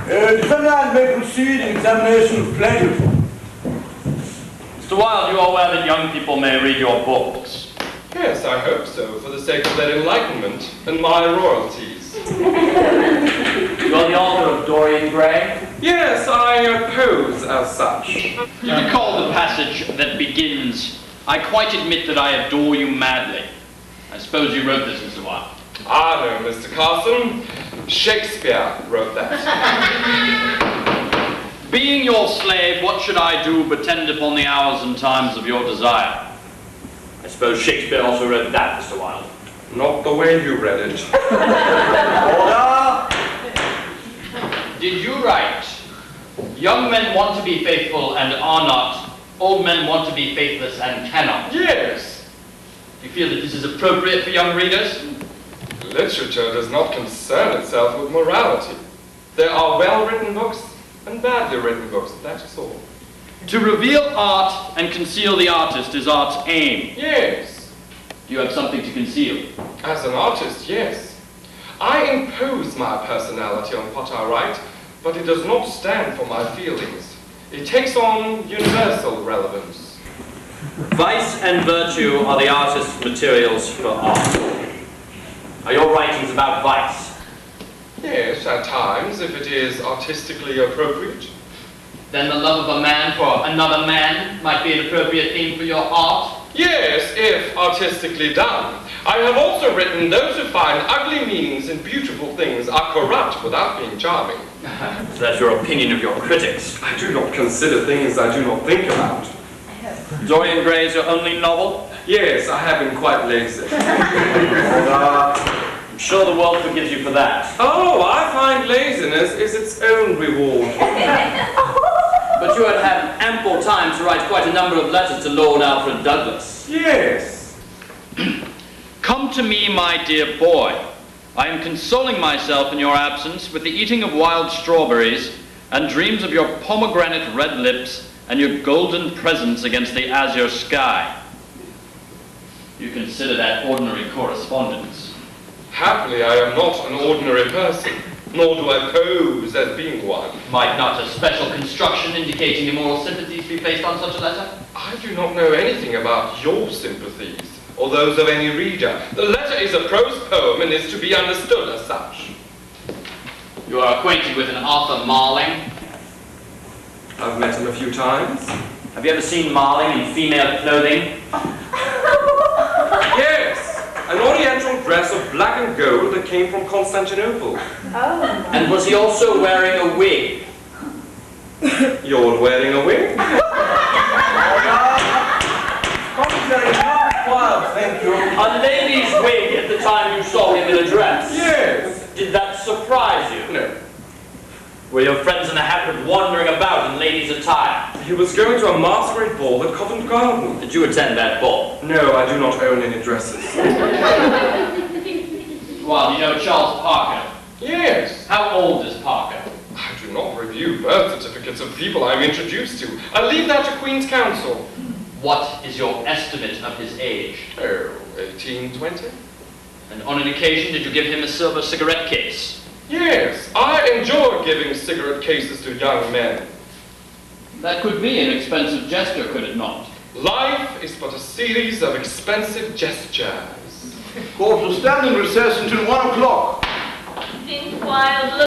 Defendant may proceed in examination of plaintiff. Mr. Wilde, you are aware that young people may read your books? Yes, I hope so, for the sake of their enlightenment and my royalties. You are the author of Dorian Gray? Yes, I pose as such. You recall the passage that begins, "I quite admit that I adore you madly." I suppose you wrote this, Mr. Wilde. Ah, no, Mr. Carson. Shakespeare wrote that. Being your slave, what should I do but tend upon the hours and times of your desire? I suppose Shakespeare also wrote that, Mr. Wilde. Not the way you read it. Order! Did you write, "Young men want to be faithful and are not, old men want to be faithless and cannot"? Yes. Do you feel that this is appropriate for young readers? Literature does not concern itself with morality. There are well-written books and badly written books, that is all. To reveal art and conceal the artist is art's aim. Yes. Do you have something to conceal? As an artist, yes. I impose my personality on what I write, but it does not stand for my feelings. It takes on universal relevance. Vice and virtue are the artist's materials for art. Are your writings about vice? Yes, at times, if it is artistically appropriate. Then the love of a man for another man might be an appropriate theme for your art? Yes, if artistically done. I have also written those who find ugly meanings in beautiful things are corrupt without being charming. So that's your opinion of your critics. I do not consider things I do not think about. Dorian Gray is your only novel? Yes, I have been quite lazy. I'm sure the world forgives you for that. Oh, I find laziness is its own reward. But you had had ample time to write quite a number of letters to Lord Alfred Douglas. Yes. Come to me, my dear boy. I am consoling myself in your absence with the eating of wild strawberries and dreams of your pomegranate red lips and your golden presence against the azure sky. You consider that ordinary correspondence. Happily, I am not an ordinary person, nor do I pose as being one. Might not a special construction indicating immoral sympathies be placed on such a letter? I do not know anything about your sympathies, or those of any reader. The letter is a prose poem and is to be understood as such. You are acquainted with an Arthur Marling? I've met him a few times. Have you ever seen Marling in female clothing? Yes, an oriental dress of black and gold that came from Constantinople. Oh. And was he also wearing a wig? You're wearing a wig? Thank you. A lady's wig at the time you saw him in a dress? Yes. Did that surprise you? No. Were your friends in the habit of wandering about in ladies' attire? He was going to a masquerade ball at Covent Garden. Did you attend that ball? No, I do not own any dresses. Well, you know Charles Parker? Yes. How old is Parker? I do not review birth certificates of people I'm introduced to. I leave that to Queen's Counsel. What is your estimate of his age? Oh, 18, 20? And on an occasion, did you give him a silver cigarette case? Yes, I enjoy giving cigarette cases to young men. That could be an expensive gesture, could it not? Life is but a series of expensive gestures. Court will stand in recess until 1 o'clock. Think Wilde